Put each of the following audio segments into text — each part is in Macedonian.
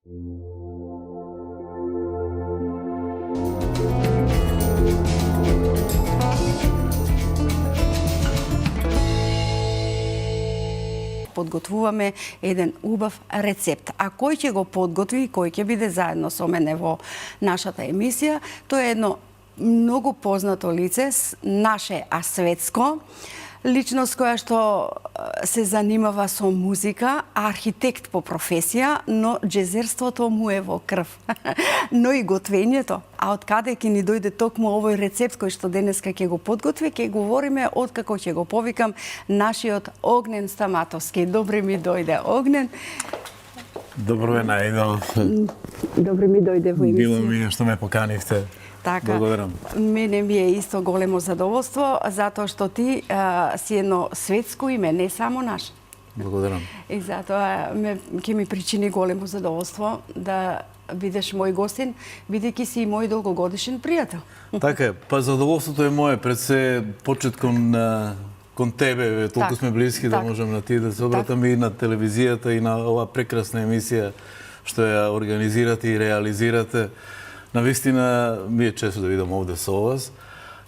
Подготвуваме еден убав рецепт. А кој ќе го подготви и кој ќе биде заедно со мене во нашата емисија, тоа е едно многу познато лице, наше а светско, личност која што се занимава со музика, архитект по професија, но джезерството му е во крв. Но и готвењето. А од каде ќе ни дојде токму овој рецепт кој што денеска ќе го подготви, ќе говориме од како ќе го повикам нашиот Огнен Стаматовски. Добре ми дојде, Огнен. Добро е најдол. Добре ми дојде во емисија. Било ми што ме поканивте. Така, благодарам. Мене ми е исто големо задоволство, затоа што ти си едно светско име, не само наш. Благодарам. И затоа ќе ми причини големо задоволство да бидеш мој гостин, бидејќи си и мој долгогодишен пријател. Така е, па задоволството е мое, пред се почет кон тебе, толку сме блиски да можам на ти да се обратам и на телевизијата и на оваа прекрасна емисија што ја организирате и реализирате. Навистина ми е често да видам овде со вас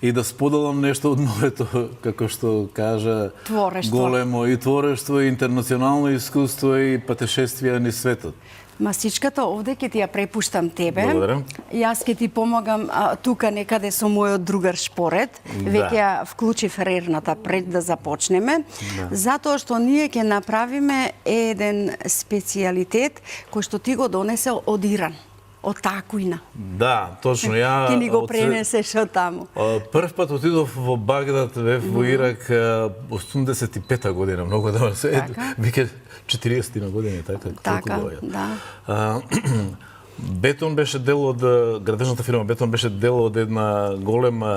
и да споделам нешто од моето, како што кажа, творештво. Големо и творештво, и интернационално искуство и патешествија низ светот. Масичката овде ќе ти ја препуштам тебе. Благодарам. Јас ќе ти помагам тука некаде со мојот другар Шпорет. Веќе ја вклучив рерната пред да започнеме. Затоа што ние ќе направиме еден специјалитет кој што ти го донесе од Иран. Од таа кујна. Да, точно. Ја Ти ни го пренесеш од таму. Прв пат отидов во Багдад, во Ирак, 85-та година, многу давно се. Веќе 40 на години, така? Така, да. Бетон беше дел од градежната фирма Бетон беше дел од една голема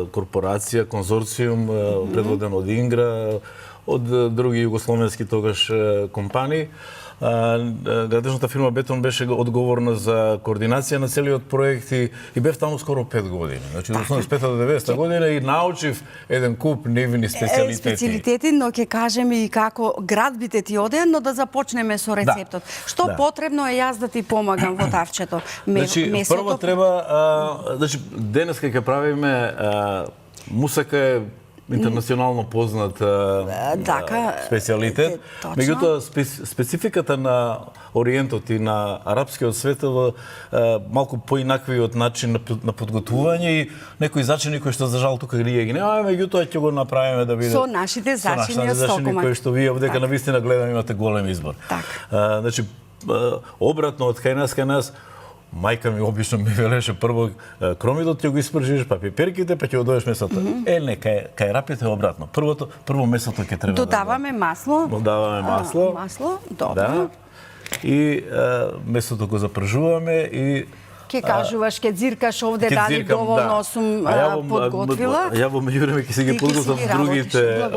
корпорација, конзорциум предводен од Ингра, од други југословенски тогаш компании. Градежната фирма Бетон беше одговорна за координација на целиот проект и бев таму скоро 5 години. Значи, од 85 до 90 година и научив еден куп нивни специјалитети. Но ќе кажеме и како градбите ти одеа, но да започнеме со рецептот. Што потребно е јас да ти помагам во тавчето? Значи, прво треба, значи, денеска ќе правиме мусака е интернационално познат специјалитет. Меѓутоа, спецификата на Ориентот и на арапскиот свет е малку поинаквиот начин на подготвување и некои зачини кои што за жал тука ние ги немаме, меѓутоа ќе го направиме да биде со нашите зачини од стокомак. Кои што вие овдека навистина гледам имате голем избор. Значи, обратно од кај нас мајка ми обично ми велеше прво кромидот ќе го испржиш, па пеперките, па ќе го доеш месото. Не, кај рапите обратно. Прво месото ќе треба додаваме масло. Додаваме масло. Масло, добро. Да. И месото го запржуваме и Ке кажуваш, ке дзиркаш овде дали доволно сум подготвила. Ја во меѓувреме ќе си ги подготвам другите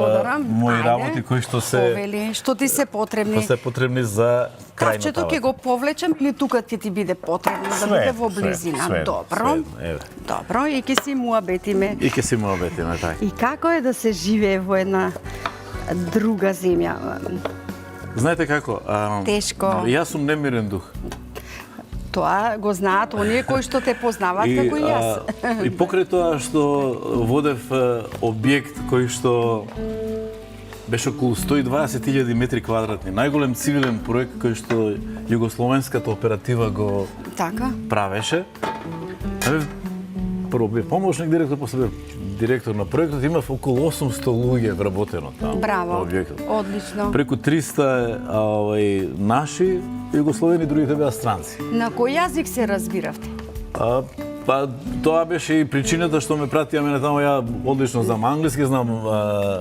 мои работи кои што се повели, што ти се потребни. Што се потребни за крајната. Кавчето ќе го повлечам или тука ќе ти биде потребно да биде во близина. Добро. Добро, и ќе си муабетиме. И ќе си муабетиме, така. И како е да се живее во една друга земја? Знаете како? Тешко. Јас сум немирен дух. Тоа го знаат оние кои што те познаваат како и јас. И покрај тоа што водев објект кој што беше околу 120.000 метри квадратни, најголем цивилен проект кој што југословенската оператива го правеше. Прво бе помошник директор, после бе директор на проектот, имав околу 800 луѓе вработено таму. Браво, одлично. Преку 300 наши југословени, другите беа странци. На кој јазик се разбиравте? Па тоа беше и причината што ме пратија мене таму. Ја одлично знам англиски, знам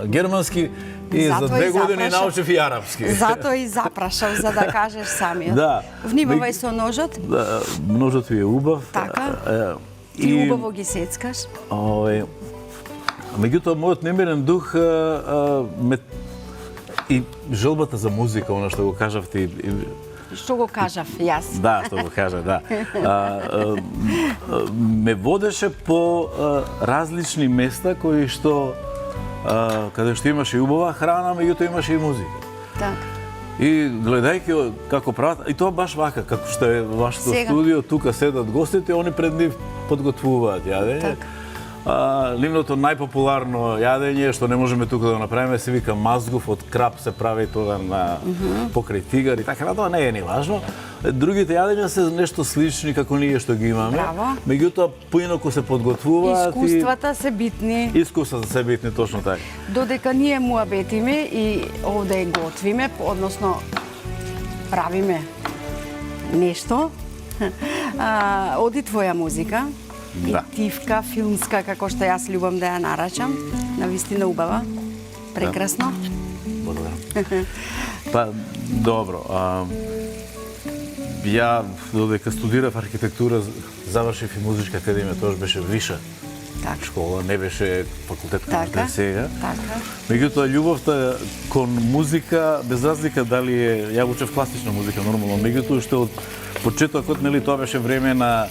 германски и за 2 години научив и арапски. Затоа и запрашав за да кажеш самиот. Да. Внимавај со ножот. Ножот ви е убав. Така. Ти убаво ги сецкаш. Меѓутоа, мојот немирен дух и желбата за музика, она што го кажавте. Што го кажав јас. Да, што го кажа, да. Ме водеше по различни места кои што каде што имаше и убава храна, меѓутоа имаше и музика. Така. И гледајќи како прават, и тоа баш вака, како што е вашето Сега. студио, тука седат гостите, они пред нив подготвуваат јадење. Така. Нивното најпопуларно јадење, што не можеме тука да го направиме, се вика мазгув, од крап се прави тоа на покрај тигар и така натаму, не е ни важно. Другите јадења се нешто слични како ние што ги имаме. Браво. Меѓутоа поинаку се подготвуваат Искуствата се битни. и искуствата се битни точно така. Додека ние муабетиме и овде готвиме, односно правиме нешто, оди твоја музика, Да. и тивка, филмска, како што јас љубам да ја нарачам, навистина убава, прекрасно. Благодарам. Па, добро. Ја, додека студирав архитектура, завршив и музичка академија, тоа беше виша Така. школа, не беше факултет како што Така, е сега. така. Меѓутоа, љубовта кон музика, без разлика дали е, ја учев класична музика нормално, меѓутоа што од почетокот, нели, тоа беше време на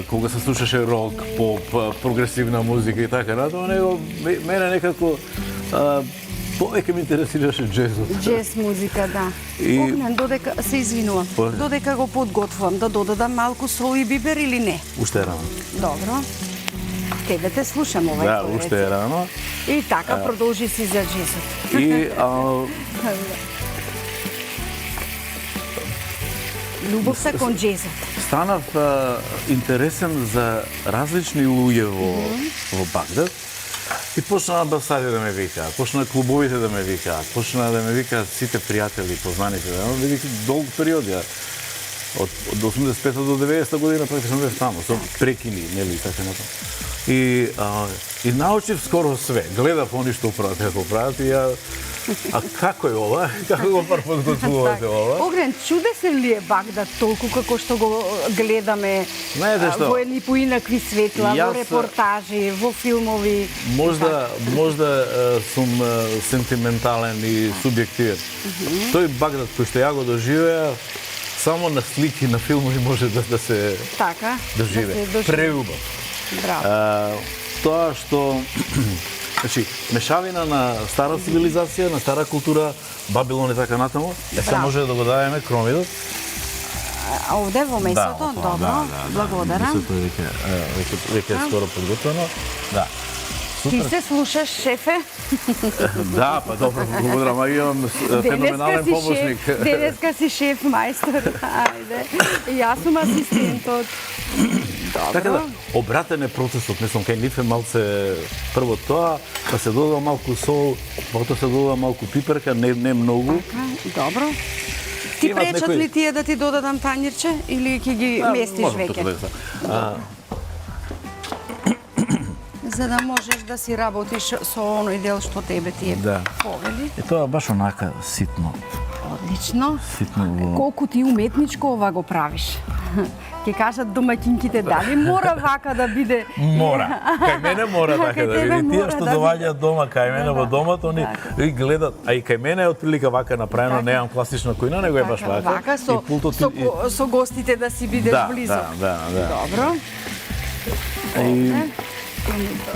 кога се слушаше рок, поп, прогресивна музика и така натаму, него мене некако повеќе ме интересираше джезот. Джез музика, да. И- Огнен, додека се извинувам. По- Додека го подготвувам, да додадам малку сол и бибер или не? Уште е рано. Добро. Тебе те слушам овај Да, твој уште е рано. И така продолжи си за джезот. И Љубовта кон джезот. станав интересен за различни луѓе во Багдад и почнаа амбасади да ме викаат, почнаа клубовите да ме викаат, почнаа да ме викаат сите пријатели, познаници, видите долг период ја од 85 до 90 година практично бев таму, со прекини, нели, така натаму. И научив скоро све. Гледав они што прават, како прават и ја а како е ова? Како го подготвувате ова? Огрен, чудесен ли е Багдад толку како што го гледаме Знаете што? во едни поинакви светла, во Јас- репортажи, во филмови? Можда сум сентиментален и субјективен. Тој Багдад кој што ја го доживеа, само на слики, на филмови може да се Така, доживее. да се Преубав. Браво. Тоа што значи мешавина на стара цивилизација, на стара култура, Бабилон и така натаму. Сега Браво. може да го дадеме кромидот. А овде во месото, добро, благодарам. Месото е веќе е скоро подготвено. Да. Ти се слушаш, шефе? Да, па добро, благодарам. А имам феноменален помошник. Денеска си шеф, мајстор. Ајде. Јас сум асистентот. Така да, Добро. обратен е процесот, мислам, кај нив е малце прво тоа, па се додава малку сол, потоа се додава малку пиперка, не многу. Добро. Ти Имат пречат некои- ли тие да ти додадам танирче или ќе ги местиш Можам тука веќе? да За да можеш да си работиш со оној дел што тебе ти е Да. повели. И тоа баш онака ситно. Одлично. Ситно во... Колку ти уметничко ова го правиш. Ке кажат домаќинките дали мора вака да биде. Мора. Кај мене мора така Кај да тебе биде. Тие мора што да доваѓаат дома кај мене во домот, они Така. и гледат, а и кај мене е отприлика вака направено, Така. немам класична којна, него е баш вака. Вака со, И пултот со, и- со гостите да си бидеш Да, близо. да. Добро. И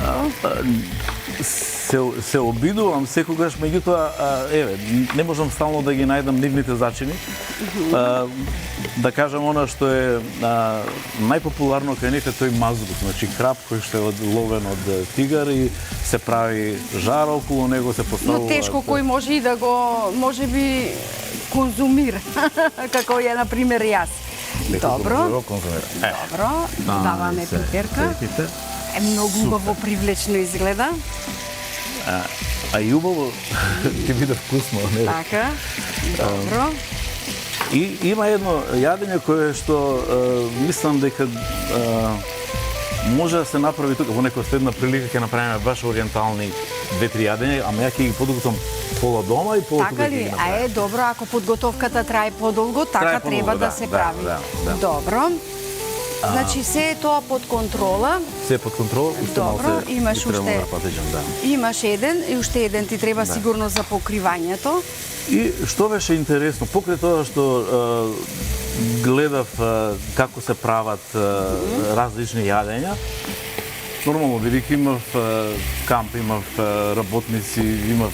Овде. се обидувам секогаш, меѓутоа, еве, не можам стално да ги најдам нивните зачини. Да кажам она што е најпопуларно кај нив е тој мазгув, значи крап кој што е ловен од тигар и се прави жар околу него, се поставува. Но тешко кој може и да го, може би, конзумира, како ја, на пример, јас. Добро, добро, даваме пиперка. Е, многу убаво, привлечно изгледа. А и убаво ќе биде вкусно, не? Така, добро. И има едно јадење кое што мислам дека може да се направи тука во некоја следна прилика ќе направиме баш ориентални 2-3 јадења, ама ја ќе ги подготвам пола дома и пола тука Така ќе ги ли? направам. А е, добро, ако подготовката трае подолго, така Трае треба подолго, да да, се да, прави. да. Добро. Значи, се е тоа под контрола. Се е под контрола, уште Добро, малце имаш и треба уште- да патеџам, да. Имаш еден и уште еден ти треба сигурно за покривањето. И што беше интересно, покрај тоа што гледав како се прават различни јадења, нормално, бидејќи имав камп, имав работници, имав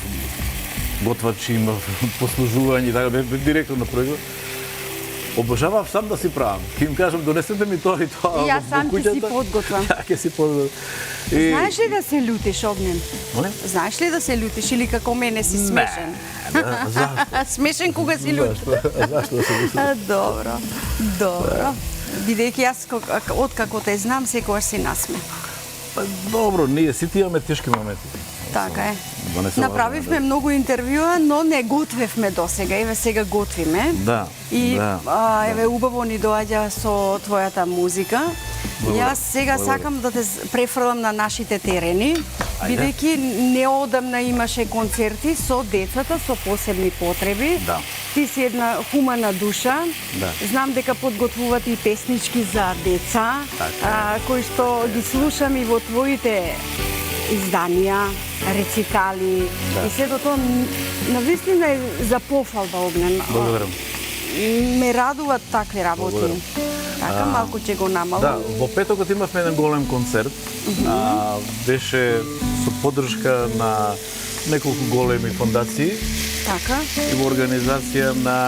готвачи, имав послужување, така бев директор на проект. Обожавав сам да си правам. Ќе им кажам, донесете ми тоа и тоа. И јас сам ќе си подготвам. Ја ќе си подготвам. Знаеш ли да се љутиш, Огнен? Моле? Знаеш ли да се љутиш или како мене си смешен? Зашто? Смешен кога си љут. Зашто се мислам? Добро, добро. Бидејќи јас откако те знам, секогаш си насмех. Добро, ние сите имаме тешки моменти. Така е. Да не се Направивме лажеме, многу интервјуа, но не готвевме досега. Еве сега готвиме. Да. И да. еве убаво ни доаѓа со твојата музика. Благодарам, Јас сега благодарам. сакам да те префрлам на нашите терени, бидејќи неодамна имаше концерти со децата со посебни потреби. Да. Ти си една хумана душа. Да. Знам дека подготвувате и песнички за деца, Така кои што ги слушам и во твоите изданија, рецитали. Да. И сето тоа навистина е за пофалба, Огнен. Благодарам. Ме радуваат такви работи. Благодарам. Така малку ќе го намалам. Да, во петокот имавме еден голем концерт. Беше со поддршка на неколку големи фондации Така. и во организација на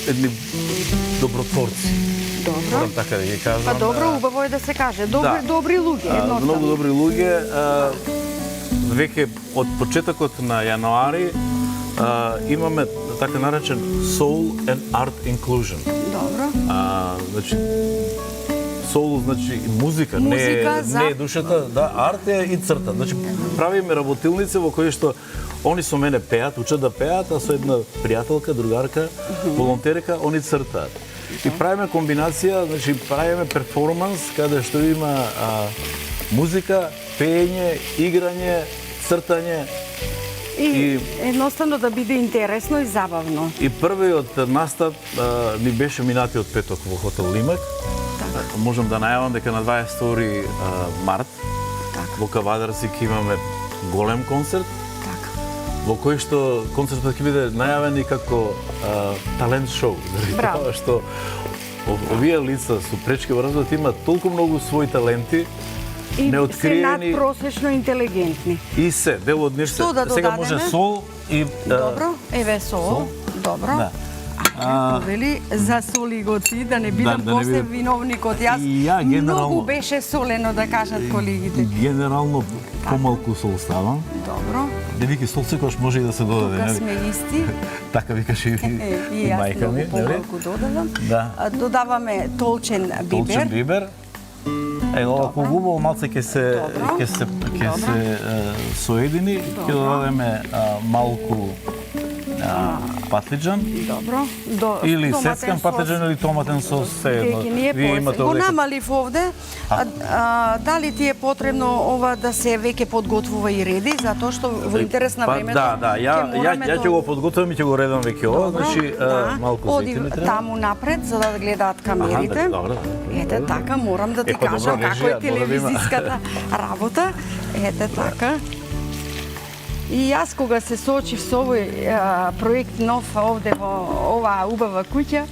едни добротворци. Добро. Морам така да ги кажам. Па добро, убаво е да се каже. Добри луѓе, едноставно. Многу добри луѓе. Веќе од почетокот на јануари имаме така наречен Soul and Art Inclusion. Добро. Значи, soul значи музика, Музика за- не е душата, да, арт е и црта. Значи, правиме работилници во кои што они со мене пеат, учат да пеат, а со една пријателка, другарка, волонтерка, они цртаат. И правиме комбинација, значи правиме перформанс каде што има музика, пеење, играње, цртање. И едноставно да биде интересно и забавно. И првиот настап ни беше минатиот петок во хотел Лимак. Можам да најавам дека на 22 март Така. во Кавадарци ќе имаме голем концерт, Така. во кој што концертот ќе биде најавен и како талент шоу. Браво. Тоа што овие лица со пречки во развојот имаат толку многу своји таленти, И се неоткриени надпросечно интелигентни. и се дел од нив се. Што да Сега додадеме? може сол и Добро, еве сол. Добро. Да. Вели за соли го ти, да не бидам да не после бидам. виновникот. Јас И ја генерално- многу беше солено да кажат колегите. Генерално помалку сол ставам. Добро, Девики сол секогаш може и да се додаде, тука нели? сме исти. Така викаше и И јас мајка ми, многу нели? помалку додавам. Да. Додаваме толчен Толчен бибер. бибер. Ова убаво малце ќе се Добро. Добро. соедини, ќе додадеме малку патлиџан Добро. или Томатен сецкан сос. патлиџан или томатен сос, се едно. Веќе ни е потребно. Го намалив овде. Дали ти е потребно ова да се веќе подготвува и реди, затоа што во интерес на времето Да, ја ќе го подготвам и ќе го редам веќе ова, значи малку Оди зејтин ми треба. таму напред за да гледаат камерите. Добро. Ете така, морам да ти Па добро, кажам не како е жијат, мора да има. телевизиската работа. Ете така. И јас кога се соочив со овој проект нов овде во оваа убава куќа,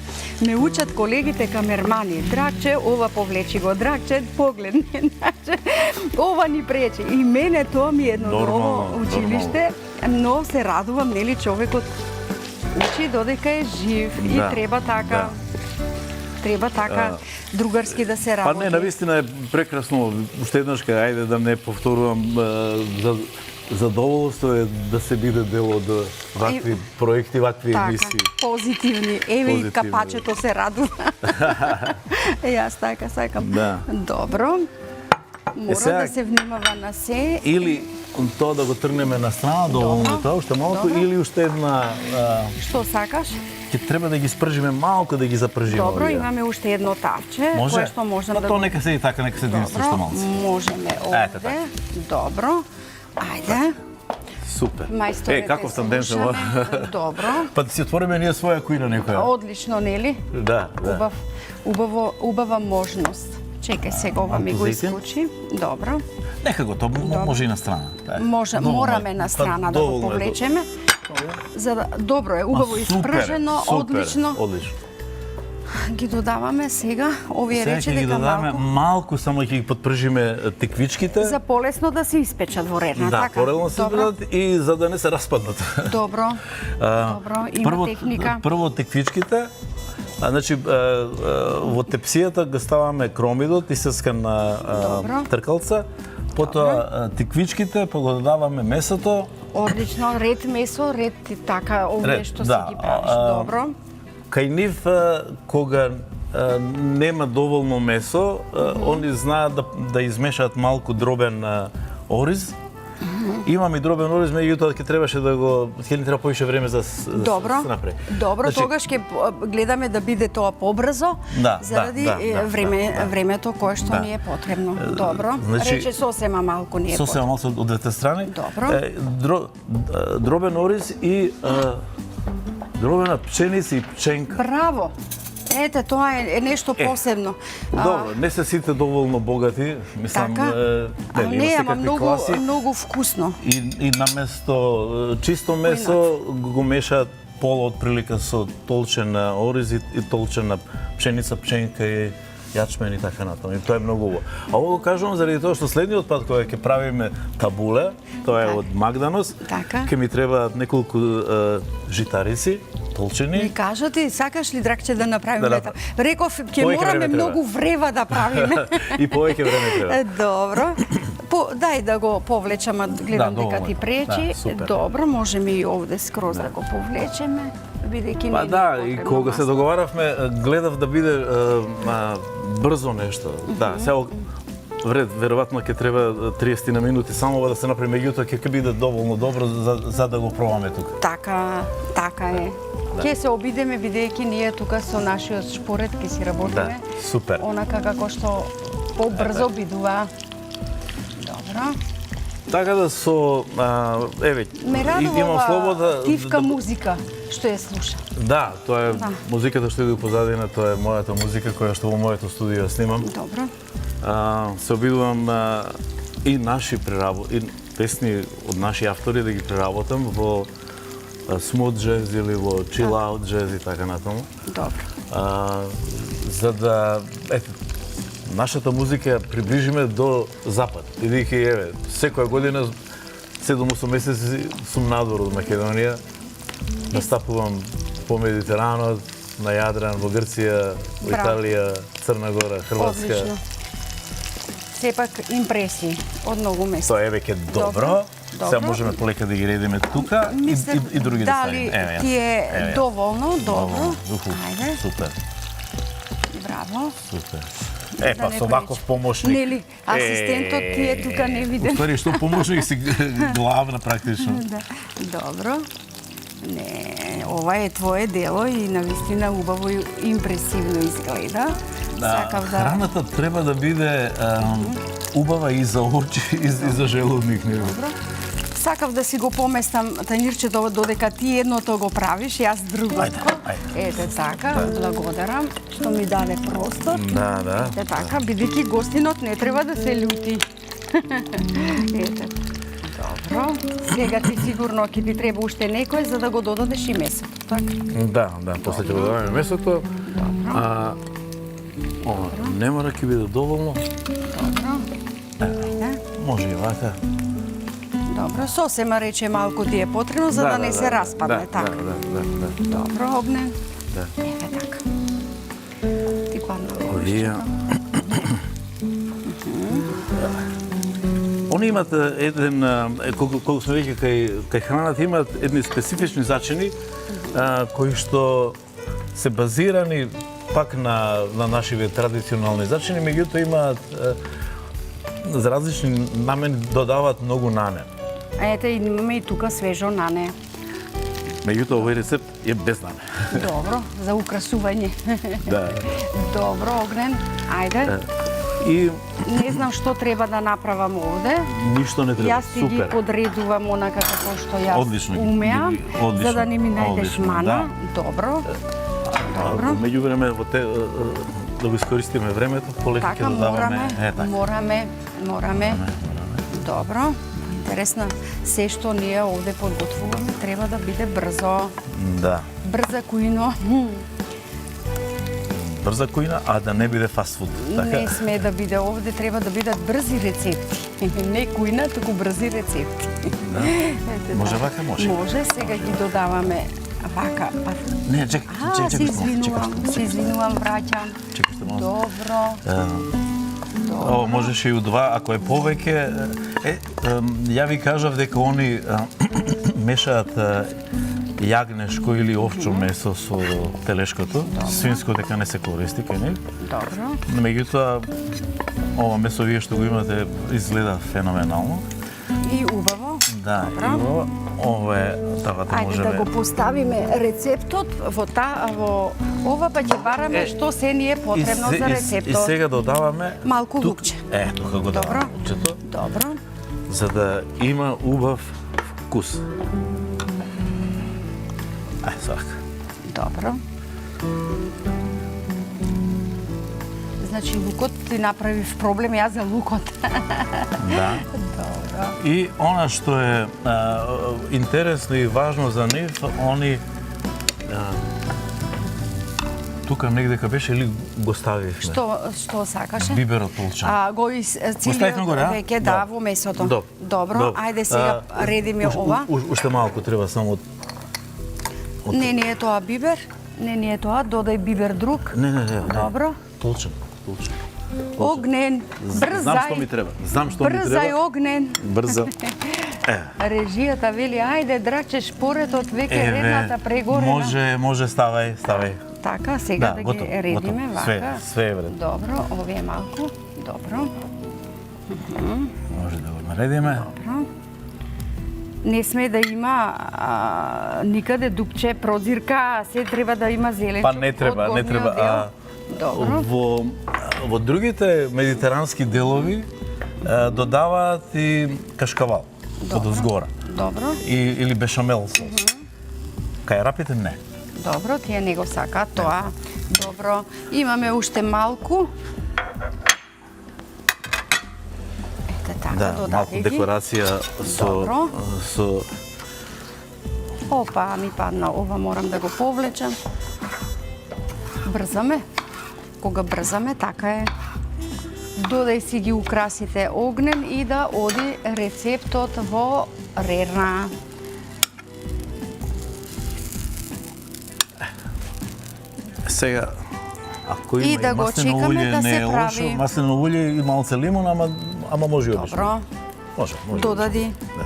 ме учат колегите камермани. Драгче, ова повлечи го, Драгче, погледни. Значи, ова ни пречи. И мене тоа ми е едно ново Нормално, училиште, но се радувам, нели, човекот учи додека е жив и Да, треба така. Треба така другарски да се Па работи. не, навистина е прекрасно. Уште еднаш ајде да не повторувам, задоволство е да се биде дел од вакви проекти, вакви Така, емисии. позитивни. Еве и Позитивни. капачето се радува. Јас така сакам. Да. Добро. Мора сега- да се внимава на се. Или тоа да го тргнеме на страна, доволно тоа, уште малку, Добро. или уште една... Што сакаш? Ќе треба да ги спржиме малку, да ги запржиме. Добро, овие. имаме уште едно тавче, Може? кое што можам Но да тоа го... нека седи така, нека седи Добро, уште малку. можеме Ете така. овде. Добро. Ајде. Супер. Мајсторите Каков тандем се слушаме. Добро. Па да си отвориме ние своја кујна некоја. Одлично, нели? Да, да. Убава можност. Чекај сега, ова ми Малку го зејтин? исклучи. Добро. Нека го, тоа може и на страна. Да. Може, Доволно е. мораме на страна Па, да го доволно е, повлечеме. За да, добро е, убаво Супер, испржено, супер, одлично. Одлично. ги додаваме сега овие Сега рече ќе ги дека додаваме малку, само ќе ги подпржиме теквичките. за полесно да се испечат во рерна, Да, така? порелно се Добро. бидат и за да не се распаднат. Добро. Добро, има техника. Прво теквичките, значи во тепсијата го ставаме кромидот искаскан на Добро. тркалца, потоа теквичките, па го додаваме месото. Одлично, ред месо, ред така овие што си да, ги правиш. Добро. Кај нив, кога нема доволно месо, они знаат да измешаат малку дробен ориз. Имам и дробен ориз, меѓутоа ќе требаше да го ќе ни треба повише време за се направи. Добро, Значи, тогаш ќе гледаме да биде тоа побрзо, Да, заради да, времето кое што Да. ни е потребно. Добро. Значи, Рече сосема малку ни е Сосема потребно. малку од двете страни. Добро. Дробен ориз и дробена пченица и пченка. Браво. Ете, тоа е нешто посебно. Добро, не се сите доволно богати, мислам, Така? нели, Не, има ама секакви многу класи. многу вкусно. И наместо чисто месо го мешаат пола од прилика со толчена ориз и толчена пшеница, пченка и јачмен и така натаму. И тоа е многу убаво. А ово го кажувам заради тоа што следниот пат кога ќе правиме табуле, тоа е Така. од Магданос, Така. ќе ми требаат неколку житарици, толчени. Ми кажа ти, сакаш ли дракче да направиме Да тоа? Реков, ќе Повеќе мораме време треба. многу врева да правиме. И повеќе време треба. Добро. Дај да го повлечам, гледам Да, дека доволно ти е. пречи. Да, супер. Добро, можеме и овде скроз да го повлечеме, бидејќи Па не да, ни е и потребно кога се масло. договаравме, гледав да биде брзо нешто. Да, сега веројатно ќе треба 30 на минути само ова да се направи, меѓутоа ќе биде доволно добро за да го пробаме тука. Така е. Ќе се обидеме бидејќи ние тука со нашиот шпорет ќе си работиме. Да, супер. Онака како што побрзо бидува. Добро. Така да со еве Ме радува имам слобода тивка музика што ја слуша. Да, тоа е Да. музиката што иде у позадина, тоа е мојата музика која што во моето студио ја снимам. Добро. Се обидувам и наши и песни од наши автори да ги преработам во смут джез или во chill out джез и така натаму. Добро. За да нашата музика ја приближиме до запад. Бидејќи еве секоја година 7-8 месеци сум надвор од Македонија. Настапувам по Медитеранот, на Јадран, во Грција, во Браво. Италија, Црна Гора, Хрватска. Одлично. Сепак импресии од многу места. Тоа е веќе добро. Добро. Сега можеме полека да ги редиме тука и други да ставиме. Дали ти е доволно? Добро. Уху, Ајде, супер, браво. супер. Да Па не со ваков пречи. помошник. Нели, асистентот ти е тука не виден. Ствари, што помошник си главна практично. Да. Добро. Не, ова е твое дело и навистина убаво и импресивно изгледа. Сакав да... Храната треба да биде убава и за очи и за желудник. Добро. Сакав да си го поместам танирчето додека ти едното го правиш, јас другото. Ајде. Ете така, благодарам што ми даде простор. Да. Ете така, бидејќи гостинот не треба да се љути. Ете. Добро. Сега ти сигурно ќе ти треба уште некој за да го додадеш и месото, така? Да, после ќе го додадеме месото. Ова не мора ќе биде доволно. Добро. Ајде. Може и вака. Добро, сосема рече малку ти е потребно за да не се распадне, така? Да. Добро, Огнен. Да. Еве така. Ти падна. Овие. Они имат еден, колку сме веќе кај храната, имат едни специфични зачини кои што се базирани пак на нашиве традиционални зачини, меѓутоа имаат за различни намени додаваат многу нане. Ете, имаме и тука свежо нане. Меѓутоа овој рецепт е без нане. Добро, за украсување. Да. Добро, Огнен, ајде. И Не знам што треба да направам овде. ништо не треба. Јас ти ги Супер. подредувам онака како што јас Одлично ги- умеам, одлично, за да не ми најдеш одлично, мана. Добро. Добро. Меѓу време во да го искористиме времето, полека ќе Така, додаваме. мораме. Добро. Интересно, се што ние овде подготвуваме треба да биде брзо. Да. Брза куино. брза кујна, а да не биде фастфуд. Не сме да биде овде, треба да бидат брзи рецепти. Не кујна, туку брзи рецепти. Да. Може вака, може. Може, сега ги додаваме вака. Не, чекай, се извинувам, враќам. Чекай што малку. Добро. Ово можеше и у два, ако е повеќе. Ја ви кажав дека они мешаат јагнешко или овчо месо со телешкото. Свинско дека не се користи кај нив. Добро. Меѓутоа, ова месо вие што го имате изгледа феноменално. И убаво. Да, и ова е тавата Ајде можеме. да го поставиме рецептот во ова, па ќе бараме што се ни е потребно за рецептот. И сега додаваме малку лукче. Тука го даваме лукчето. Добро. За да има убав вкус. Сак. Добро. Значи лукот ти направи проблем јас за лукот. Да. Добро. И она што е интересно и важно за нив, они тука негдека беше или го ставивме? Што сакаше? Биберот толчан. Го Оставивме го, да? веќе да, во месото. Добро, ајде сега редиме ова. Уште малку треба само Не е тоа бибер, не е тоа, додај бибер друг. Не. Добро. Толчан. Огнен, брзај. Знам што ми треба. Брзај огнен. Брзо. Режијата вели, ајде драче шпоретот, веќе редната прегорена. Може, ставај. Така, сега да ги редиме вака. Све е вред. Добро, овие малку. Добро. Може да го наредиме. Добро. Не сме да има никаде дупче, прозирка, се треба да има зеленчук. Па не треба. Добро. Во другите медитерански делови додаваат и кашкавал одозгора. Добро. Или бешамел сос. Кај арапите не. Добро, тие не го сакаат тоа. Добро. Имаме уште малку. Така, да, малку декорација со Опа, ми падна, ова морам да го повлечам. Брзаме. Кога брзаме, така е. Додај си ги украсите огнен и да оди рецептот во рерна. Сега, ако има и да го чекаме да се прави. Маслено улје и малце лимон, ама може и обично. Добро. Може. Додади. Да.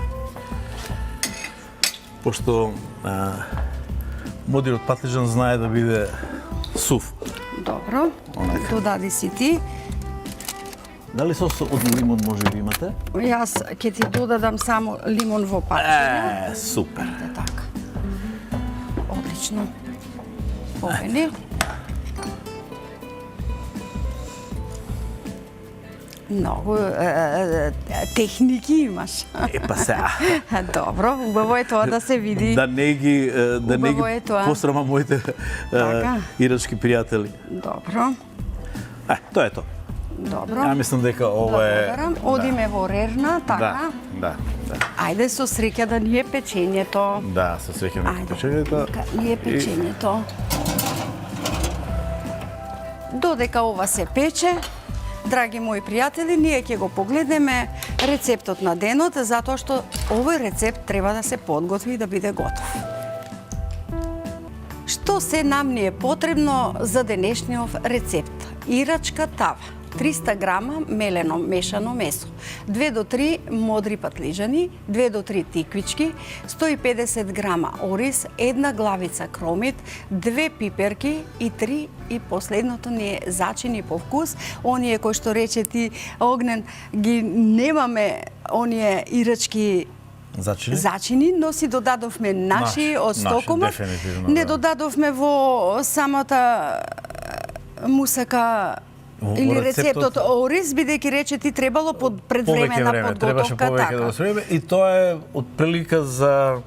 Пошто модерот патлижан знае да биде сув. Добро. Додади си ти. Дали сос од лимон може би имате? Јас ќе ти додадам само лимон во пачење. Супер. Така. Одлично. Овени. Многу техники имаш. Па сега. Добро, убаво е тоа да се види. Да не ги посрама моите ирачки пријатели. Добро. Тоа е тоа. Добро. Ја мислам дека ова е... Одиме во рерна, така? Да. Ајде со среќа да ни е печењето. Да, со среќа да ни е печењето. Ни е печењето. Додека ова се пече, драги мои пријатели, ние ќе го погледнеме рецептот на денот, затоа што овој рецепт треба да се подготви и да биде готов. Што се нам ни е потребно за денешниот рецепт? Ирачка тава, 300 грама мелено мешано месо, 2 до 3 модри патлижани, 2 до 3 тиквички, 150 грама ориз, 1 главица кромит, 2 пиперки и 3 и последното ни е зачини по вкус. Оние кои што рече ти, Огнен, ги немаме оние ирачки зачини, но си додадовме наши од стокомот. Не додадовме во самата мусака или рецептот ориз, бидејќи рече ти требало предвременна подготовка. Требаше повеќе време и тоа е отприлика за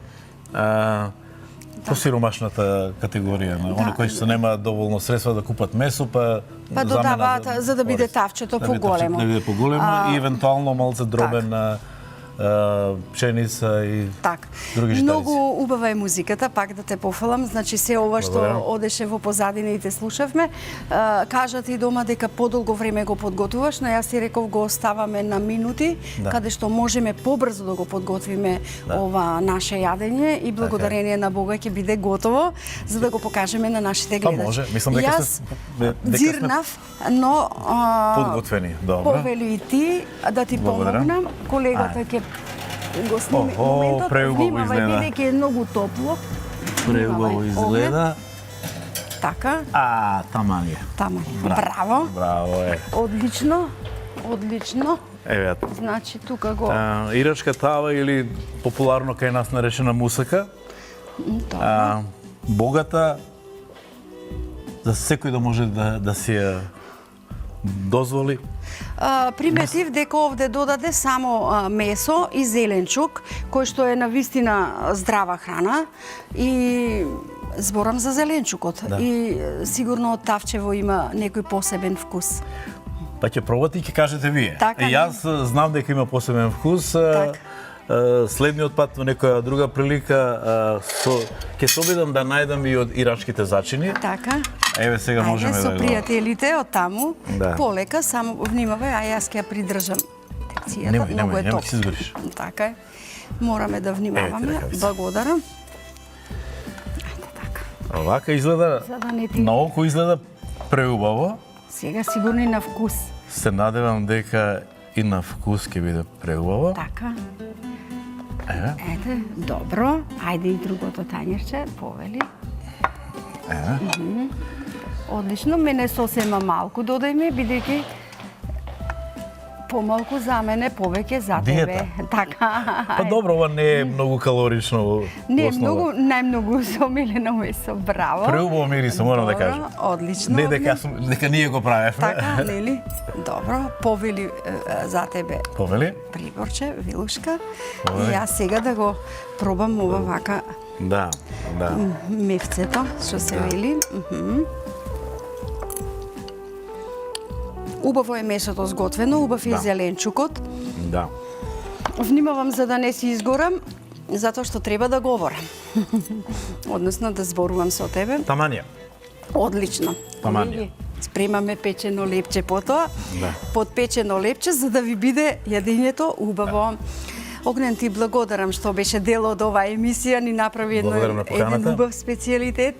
посиромашната категорија на они кои што немаат доволно средства да купат месо, па додаваат за да биде тавчето поголемо. Да биде поголемо и евентуално малце дробен пшеница и Так. други житарици. Многу убава е музиката, пак да те пофалам. Значи се ова што Благодарам. одеше во позадина и те слушавме. Кажа ти дома дека подолго време го подготвуваш, но јас ти реков го оставаме на минути, Да. каде што можеме побрзо да го подготвиме ова наше јадење и благодарение на Бога ќе биде готово за да го покажеме на нашите Па гледачи. може, мислам дека Јас сме дзирнав, но подготвени. Добро. повели и ти да ти Благодарам. помогнам. Колегата ќе го сними Охо, моментот. преубаво Внимавај, изгледа. бидејќи е многу топло. Преубаво Внимавај, изгледа. Така, Таман е. таму. Браво. Браво е. Одлично. Одлично. Еве, Значи тука го ирачка тава или популарно кај нас наречена мусака, тоа. богата, за секој да може да си ја дозволи. Приметив дека овде додаде само месо и зеленчук, кој што е на вистина здрава храна и зборам за зеленчукот. Да. И сигурно тавчево има некој посебен вкус. Па ќе пробате и ќе кажете вие. Така, Јас знам дека има посебен вкус. Така. Следниот пат во некоја друга прилика ќе се обидам да најдам и од ирачките зачини. Така. Еве сега можеме Ајде, со да го... пријателите од таму, Да. полека, само внимавај, а јас ќе ја придржам текцијата, Немој, многу е немој, топ. ќе се изгориш. Така е. Мораме да внимаваме. Еве ти ръкавица. Благодарам. Ајде така. Овака изгледа, За да не ти... на око изгледа преубаво. Сега сигурно и на вкус. Се надевам дека и на вкус ќе биде преубаво. Така. Еве, Ете, добро. Ајде и другото тањерче, повели. еве. Одлично, мене сосема малку додај бидејќи помалку за мене, повеќе за тебе. Диета. Така. Па добро, ова не е многу калорично во Не, основа. многу, најмногу со милено месо, браво. Преубаво мириса, морам да Добро, кажам. Одлично. Не дека дека ние го правевме. Така, нели? Добро, повели за тебе Повели? приборче, вилушка. Повели. И јас сега да го пробам ова вака Да, да. мевцето, што се вели. Убаво е месото сготвено, убав е Да. зеленчукот. Да. Внимавам за да не си изгорам, затоа што треба да говорам. Односно да зборувам со тебе. Таманија. Одлично. Таман. Колеги, спремаме печено лепче потоа. Да. Подпечено лепче за да ви биде јадењето убаво. Огнен, ти благодарам што беше дел од оваа емисија, ни направи Благодарам на еден поканата. убав специјалитет.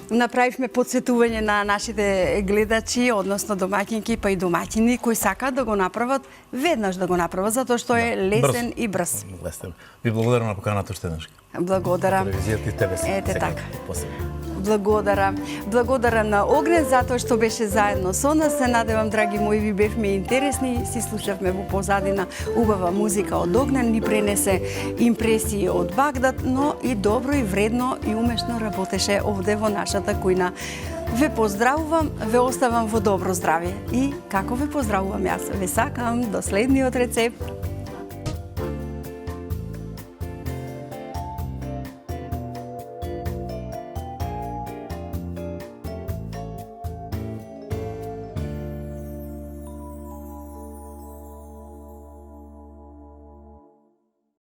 Направивме подсетување на нашите гледачи, односно домаќинки па и домаќини кои сакаат да го направат веднаш да го направат затоа што е лесен и брз. Лесен. Ви благодарам на поканата уште еднаш. Благодарам. Телевизијата и тебе Ете сега, така. посебно. Благодарам. Благодарам на Огнен затоа што беше заедно со нас. Се надевам, драги мои, ви бевме интересни. Си слушавме во позадина убава музика од Огнен. Ни пренесе импресии од Багдад, но и добро и вредно и умешно работеше овде во нашата кујна. Ве поздравувам, ве оставам во добро здравје. И како ве поздравувам јас? Ве сакам до следниот рецепт.